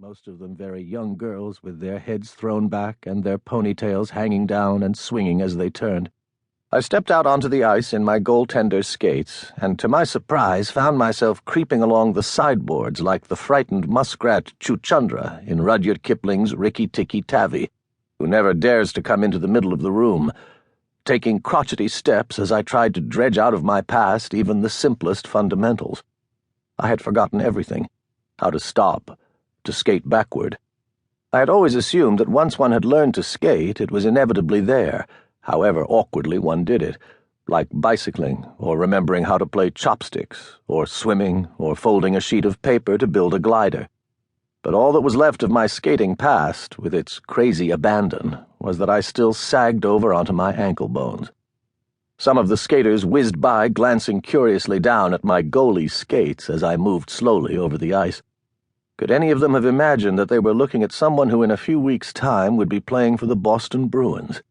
most of them very young girls with their heads thrown back and their ponytails hanging down and swinging as they turned. I stepped out onto the ice in my goaltender's skates, and to my surprise found myself creeping along the sideboards like the frightened muskrat Chuchundra in Rudyard Kipling's Rikki-Tikki-Tavi, who never dares to come into the middle of the room, taking crotchety steps as I tried to dredge out of my past even the simplest fundamentals. I had forgotten everything: how to stop, to skate backward. I had always assumed that once one had learned to skate, it was inevitably there, however awkwardly one did it, like bicycling, or remembering how to play chopsticks, or swimming, or folding a sheet of paper to build a glider. But all that was left of my skating past, with its crazy abandon, was that I still sagged over onto my ankle bones. Some of the skaters whizzed by, glancing curiously down at my goalie skates as I moved slowly over the ice. Could any of them have imagined that they were looking at someone who in a few weeks' time would be playing for the Boston Bruins?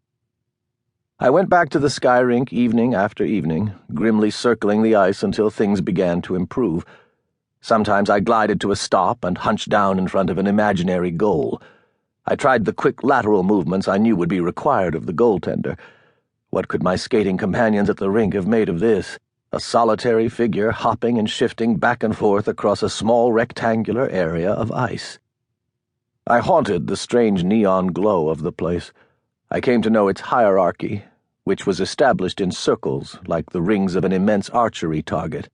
I went back to the sky rink evening after evening, grimly circling the ice until things began to improve. Sometimes I glided to a stop and hunched down in front of an imaginary goal. I tried the quick lateral movements I knew would be required of the goaltender. What could my skating companions at the rink have made of this? A solitary figure hopping and shifting back and forth across a small rectangular area of ice. I haunted the strange neon glow of the place. I came to know its hierarchy, which was established in circles like the rings of an immense archery target.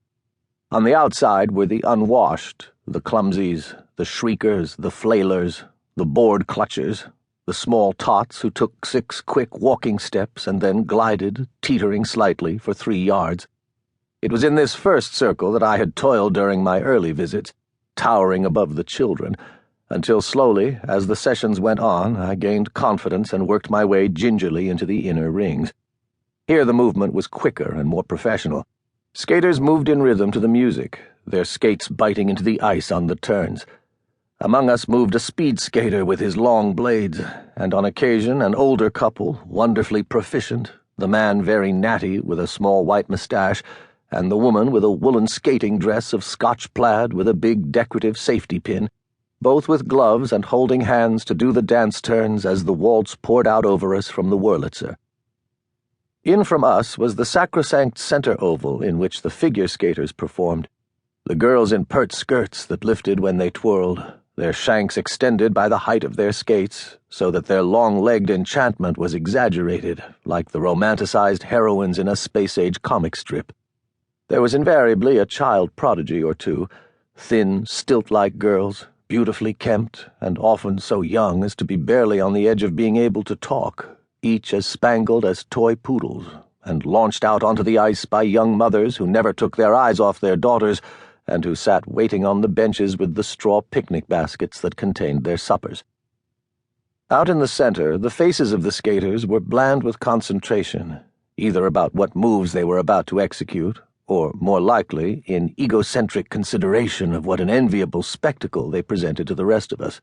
On the outside were the unwashed, the clumsies, the shriekers, the flailers, the board clutchers, the small tots who took 6 quick walking steps and then glided, teetering slightly, for 3 yards. It was in this first circle that I had toiled during my early visits, towering above the children, until slowly, as the sessions went on, I gained confidence and worked my way gingerly into the inner rings. Here the movement was quicker and more professional. Skaters moved in rhythm to the music, their skates biting into the ice on the turns. Among us moved a speed skater with his long blades, and on occasion an older couple, wonderfully proficient, the man very natty with a small white moustache, and the woman with a woolen skating dress of Scotch plaid with a big decorative safety pin, both with gloves and holding hands to do the dance turns as the waltz poured out over us from the Wurlitzer. In from us was the sacrosanct center oval in which the figure skaters performed, the girls in pert skirts that lifted when they twirled, their shanks extended by the height of their skates, so that their long-legged enchantment was exaggerated, like the romanticized heroines in a space-age comic strip. There was invariably a child prodigy or two, thin, stilt-like girls, beautifully kempt, and often so young as to be barely on the edge of being able to talk, each as spangled as toy poodles, and launched out onto the ice by young mothers who never took their eyes off their daughters, and who sat waiting on the benches with the straw picnic baskets that contained their suppers. Out in the center, the faces of the skaters were bland with concentration, either about what moves they were about to execute, or, more likely, in egocentric consideration of what an enviable spectacle they presented to the rest of us,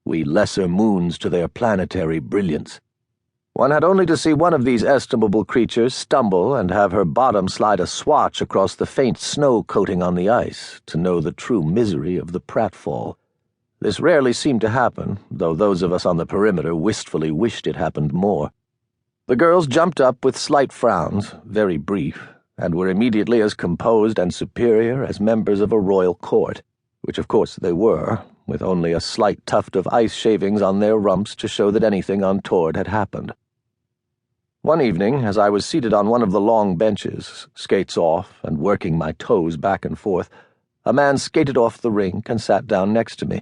we lesser moons to their planetary brilliance. One had only to see one of these estimable creatures stumble and have her bottom slide a swatch across the faint snow coating on the ice to know the true misery of the pratfall. This rarely seemed to happen, though those of us on the perimeter wistfully wished it happened more. The girls jumped up with slight frowns, very brief, and were immediately as composed and superior as members of a royal court, which of course they were, with only a slight tuft of ice shavings on their rumps to show that anything untoward had happened. One evening, as I was seated on one of the long benches, skates off and working my toes back and forth, a man skated off the rink and sat down next to me.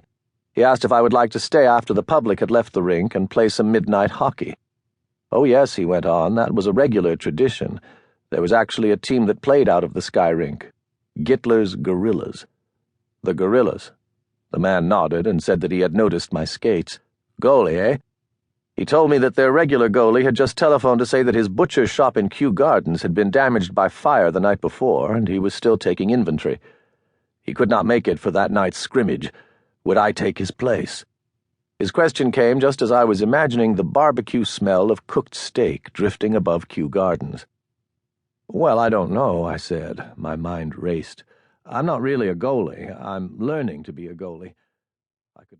He asked if I would like to stay after the public had left the rink and play some midnight hockey. Oh yes, he went on, that was a regular tradition. There was actually a team that played out of the sky rink. Gittler's Gorillas. The Gorillas. The man nodded and said that he had noticed my skates. Goalie, eh? He told me that their regular goalie had just telephoned to say that his butcher's shop in Kew Gardens had been damaged by fire the night before, and he was still taking inventory. He could not make it for that night's scrimmage. Would I take his place? His question came just as I was imagining the barbecue smell of cooked steak drifting above Kew Gardens. Well, I don't know, I said. My mind raced. I'm not really a goalie. I'm learning to be a goalie.